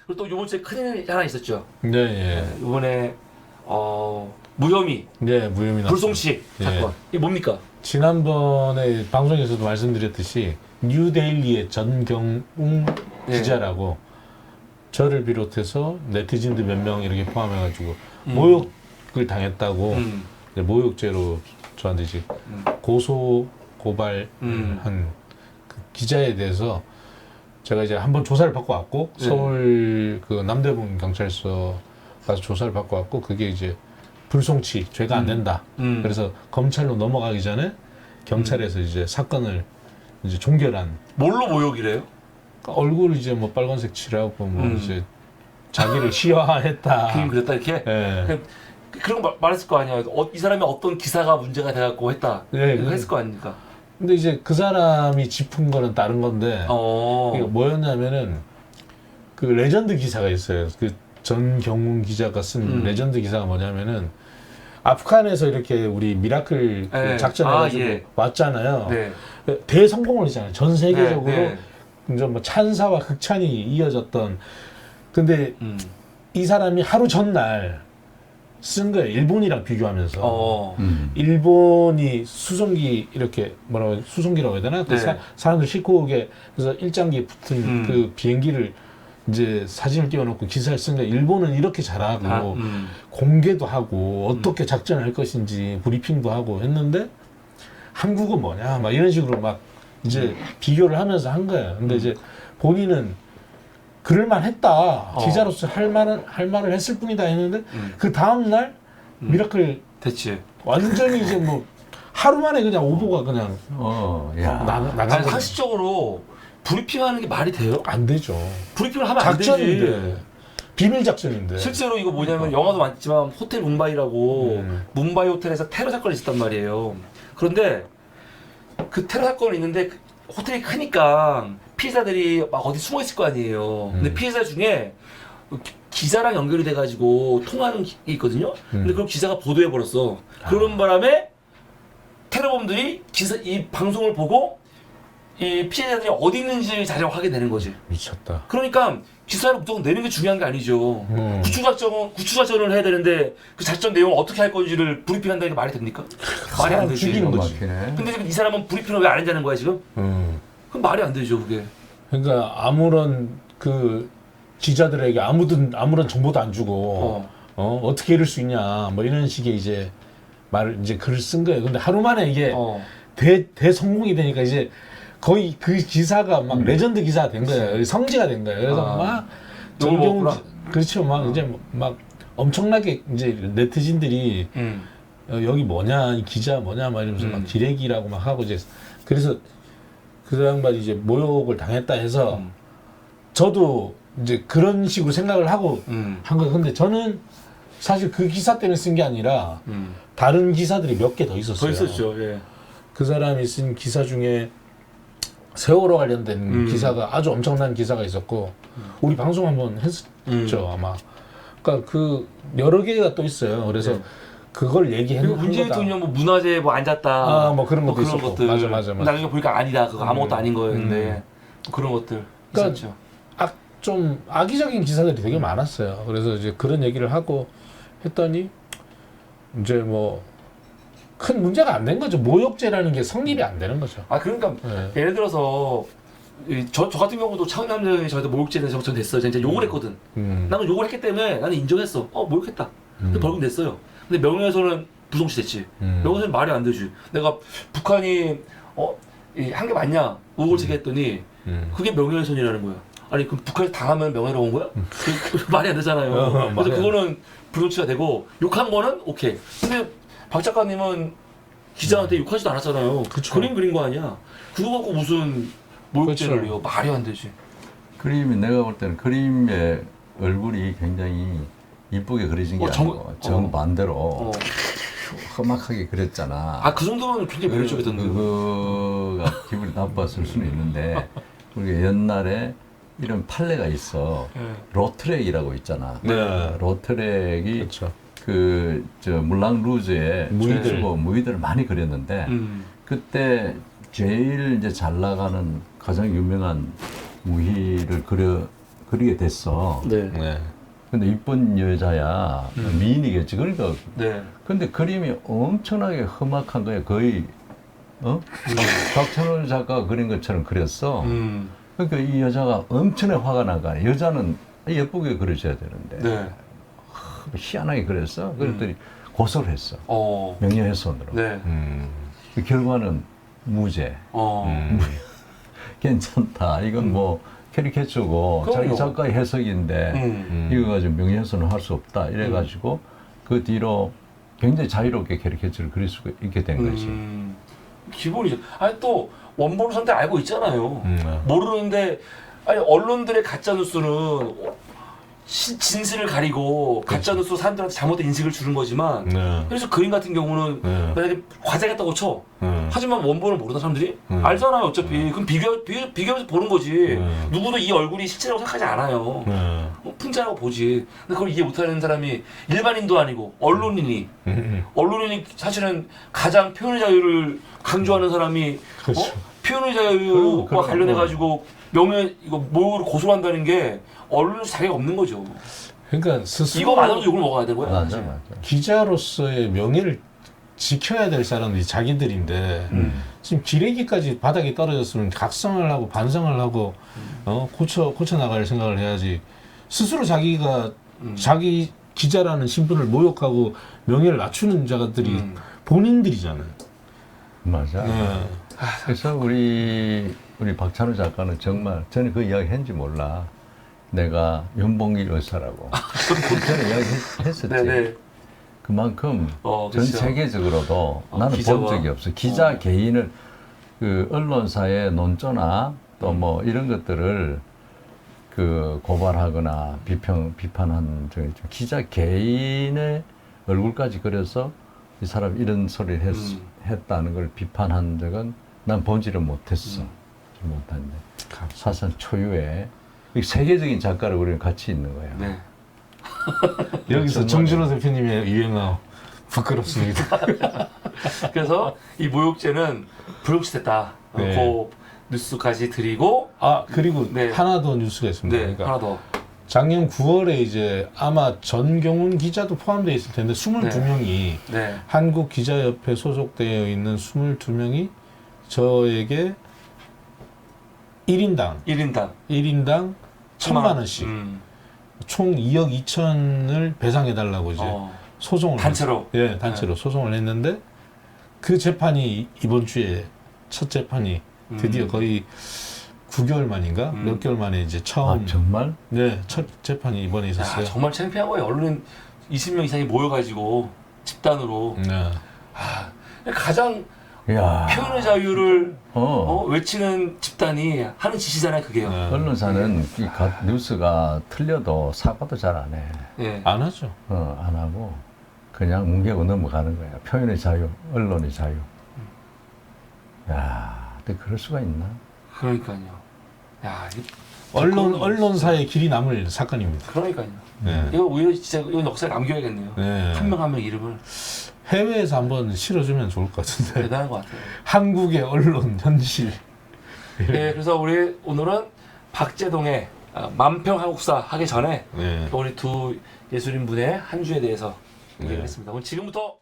그리고 또 이번 주에 큰일 하나 있었죠. 네, 예. 이번에 무혐의 네, 무혐의 불송치 예. 사건. 이게 뭡니까? 지난번에 방송에서도 말씀드렸듯이 뉴데일리의 전경웅 예. 기자라고 저를 비롯해서 네티즌들 몇 명 이렇게 포함해가지고 음. 모욕을 당했다고 음. 이제 모욕죄로 저한테 이제 고소 고발한 그 기자에 대해서 제가 이제 한번 조사를 받고 왔고 네. 서울 그 남대문 경찰서 가서 조사를 받고 왔고 그게 이제 불송치 죄가 안 된다. 그래서 검찰로 넘어가기 전에 경찰에서 이제 사건을 이제 종결한. 뭘로 모욕이래요? 얼굴 이제 뭐 빨간색 칠하고 뭐 이제 자기를 시화했다. 그림 그렸다 이렇게? 예. 그런 거 말했을 거 아니야. 이 사람이 어떤 기사가 문제가 돼갖고 했다. 네, 이거 했을 거 아닙니까? 근데 이제 그 사람이 짚은 거는 다른 건데 이게 뭐였냐면은 그 레전드 기사가 있어요. 그 전경훈 기자가 쓴 레전드 기사가 뭐냐면은 아프간에서 이렇게 우리 미라클 그 네. 작전해가지고 예. 왔잖아요. 네. 대성공을 했잖아요. 전 세계적으로 네. 이제 뭐 찬사와 극찬이 이어졌던. 근데 이 사람이 하루 전날 쓴 거예요. 일본이랑 비교하면서. 일본이 수송기 이렇게 뭐라고 수송기라고 해야 되나? 그 네. 사람들 싣고 오게 그래서 일장기에 붙은 그 비행기를 이제 사진을 띄워놓고 기사를 쓴 거예요. 일본은 이렇게 잘하고 공개도 하고 어떻게 작전을 할 것인지 브리핑도 하고 했는데 한국은 뭐냐 막 이런 식으로 막 이제 비교를 하면서 한 거예요. 근데 이제 본인은 그럴만 했다. 기자로서 할 말을 했을 뿐이다 했는데 그 다음날 미라클 됐지. 완전히 이제 뭐 하루 만에 그냥 오보가 그냥 아니, 나간 거 상식적으로 브리핑하는 게 말이 돼요? 안 되죠. 브리핑을 하면 안 되지. 작전인데 비밀 작전인데. 실제로 이거 뭐냐면 영화도 많지만 호텔 뭄바이라고 뭄바이 호텔에서 테러 사건이 있었단 말이에요. 그런데 그 테러 사건이 있는데 그 호텔이 크니까 피해자들이 막 어디 숨어 있을 거 아니에요. 근데 피해자 중에 기자랑 연결이 돼가지고 통화하는 게 있거든요. 근데 그걸 기자가 보도해 버렸어. 그런 바람에 테러범들이 이 방송을 보고 이 피해자들이 어디 있는지 자세히 하게 되는 거지. 미쳤다. 그러니까 기사를 무조건 내는 게 중요한 게 아니죠. 구추작전을 해야 되는데 그 작전 내용을 어떻게 할 건지를 브리핑한다는 게 말이 됩니까? 말이 안 되지. 죽이는 거지. 근데 지금 이 사람은 브리핑을 왜 안 한다는 거야 지금? 그럼 말이 안 되죠 그게. 그러니까 아무런 그 기자들에게 아무런 정보도 안 주고 어떻게 이럴 수 있냐 뭐 이런 식의 이제 말을 이제 글을 쓴 거예요. 근데 하루 만에 이게 대성공이 되니까 이제 거의 그 기사가 막 레전드 기사가 된 거예요. 성지가 된 거예요. 그래서 막 전경 그렇죠. 막 이제 막 엄청나게 이제 네티즌들이 여기 뭐냐 이 기자 뭐냐 막 이러면서 막 기레기라고 막 하고 이제 그래서 그 양반이 이제 모욕을 당했다 해서 저도 이제 그런 식으로 생각을 하고 한 거예요. 근데 저는 사실 그 기사 때문에 쓴 게 아니라 다른 기사들이 몇 개 더 있었어요. 더 있었죠. 예. 그 사람이 쓴 기사 중에 세월호 관련된 기사가 아주 엄청난 기사가 있었고 우리 방송 한번 했었죠 아마. 그러니까 그 여러 개가 또 있어요. 그래서 그걸 얘기했는 그리고 문재인 대통령 뭐 문화재 뭐 앉았다. 뭐 그런 것도 그런 있었고. 것들. 맞아. 나중에 보니까 아니다. 그거 아무것도 아닌 거였는데 그런 것들 그러니까 있었죠. 좀 악의적인 기사들이 되게 많았어요. 그래서 이제 그런 얘기를 하고 했더니 이제 뭐 큰 문제가 안 된 거죠. 모욕죄라는 게 성립이 안 되는 거죠. 그러니까 예를 들어서 저 같은 경우도 차은남이 저한테 모욕죄는 적전됐어요. 진짜 욕을 했거든. 나는 욕을 했기 때문에 나는 인정했어. 모욕했다. 근데 벌금 냈어요. 근데 명예훼손은 부송치 됐지. 명예훼손은 말이 안 되지. 내가 북한이 한 게 맞냐 의혹을 제기했더니 그게 명예훼손이라는 거야. 아니 그럼 북한이 당하면 명예로운 거야? 그 말이 안 되잖아요. 그래서 그거는 부송치가 되고 욕한 거는 오케이. 근데 박 작가님은 기자한테 욕하지도 않았잖아요. 그쵸. 그림 그린 거 아니야. 그거 갖고 무슨 모욕죄를 해요. 말이 안 되지. 그림이 내가 볼 때는 그림의 얼굴이 굉장히 이쁘게 그려진 게 아니고 정반대로 험악하게 그렸잖아. 그 정도면 굉장히 매력적이던데. 그거가 기분이 나빴을 수는 있는데 우리가 옛날에 이런 판례가 있어. 로트렉이라고 있잖아. 로트렉이 그렇죠. 물랑 루즈의 무희들을 많이 그렸는데 그때 제일 이제 잘 나가는 가장 유명한 무희를 그리게 됐어. 네. 네. 근데 이쁜 여자야. 미인이겠지. 그러니까. 네. 근데 그림이 엄청나게 험악한 거야. 거의, 박찬호 작가가 그린 것처럼 그렸어. 그러니까 이 여자가 엄청나게 화가 난 거야. 여자는 예쁘게 그려줘야 되는데. 네. 희한하게 그렸어. 그랬더니 고소를 했어. 명예훼손으로. 네. 그 결과는 무죄. 괜찮다. 이건 뭐 캐리케처고 그럼요. 자기 작가의 해석인데 이거 가지고 명예훼손을 할 수 없다. 이래가지고 그 뒤로 굉장히 자유롭게 캐리케처를 그릴 수 있게 된 거지. 기본이죠. 아니 또 원본을 상대 알고 있잖아요. 모르는데 아니 언론들의 가짜 뉴스는 진실을 가리고 가짜 뉴스 사람들한테 잘못된 인식을 주는 거지만 그래서 그림 같은 경우는 만약에 과장했다고 쳐. 하지만 원본을 모르는 사람들이 알잖아요. 어차피 그럼 비교해서 보는 거지. 누구도 이 얼굴이 실제라고 생각하지 않아요. 풍자라고 보지. 근데 그걸 이해 못하는 사람이 일반인도 아니고 언론인이 사실은 가장 표현의 자유를 강조하는 사람이 그렇죠. 표현의 자유와 관련해 가지고 명예 이거 모욕을 고소한다는 게 언론에서 자격이 없는 거죠. 그러니까 스스로 이거 맞아도 욕을 먹어야 되는 거야. 맞아. 기자로서의 명예를 지켜야 될 사람들이 자기들인데 지금 기레기까지 바닥에 떨어졌으면 각성을 하고 반성을 하고 고쳐 나갈 생각을 해야지. 스스로 자기가 자기 기자라는 신분을 모욕하고 명예를 낮추는 자들이 본인들이잖아요. 맞아. 그래서 우리 박찬호 작가는 정말 저는 그 이야기 했는지 몰라. 내가 연봉일 의사라고. 저는 이야기 했었지. 네네. 그만큼 전 그렇죠. 세계적으로도 나는 본 적이 없어. 기자 개인을 그 언론사의 논조나 또 뭐 이런 것들을 그 고발하거나 비판한 적이 있죠. 기자 개인의 얼굴까지 그려서 이 사람 이런 소리를 했다는 걸 비판한 적은 난 본지를 못했어. 못한데 사상 초유의 세계적인 작가를 우리는 같이 있는 거야. 네. 여기서 정준호 대표님의 유행어 부끄럽습니다. 그래서 이 모욕죄는 불용시됐다. 네. 그 뉴스까지 드리고 그리고 네. 하나 더 뉴스가 있습니다. 네, 그러니까 하나 더. 작년 9월에 이제 아마 전경훈 기자도 포함되어 있을 텐데 22명이 네. 한국기자협회 소속되어 있는 22명이 저에게 1인당 100만 원씩 총 2억 2천을 배상해달라고 이제 소송을 단체로 단체로 소송을 했는데 그 재판이 이번 주에 첫 재판이 드디어 거의 9개월 만인가 몇 개월 만에 이제 처음 정말? 네, 첫 재판이 이번에 있었어요. 정말 창피한 거예요. 언론인 20명 이상이 모여가지고 집단으로 가장 표현의 자유를 외치는 집단이 하는 짓이잖아요. 그게요. 언론사는 이 뉴스가 틀려도 사과도 잘 안 해. 네. 안 하죠. 안 하고 그냥 뭉개고 넘어가는 거야. 표현의 자유, 언론의 자유. 근데 그럴 수가 있나? 그러니까요. 언론사의 길이 남을 사건입니다. 그러니까요. 네. 이거 오히려 진짜 이건 역사에 남겨야겠네요. 네. 한 명 한 명 이름을. 해외에서 한번 실어주면 좋을 것 같은데. 대단한 것 같아요. 한국의 언론 현실. 네, 그래서 우리 오늘은 박재동의 만평 한국사 하기 전에 우리 두 예술인 분의 한 주에 대해서 얘기했습니다. 그럼 지금부터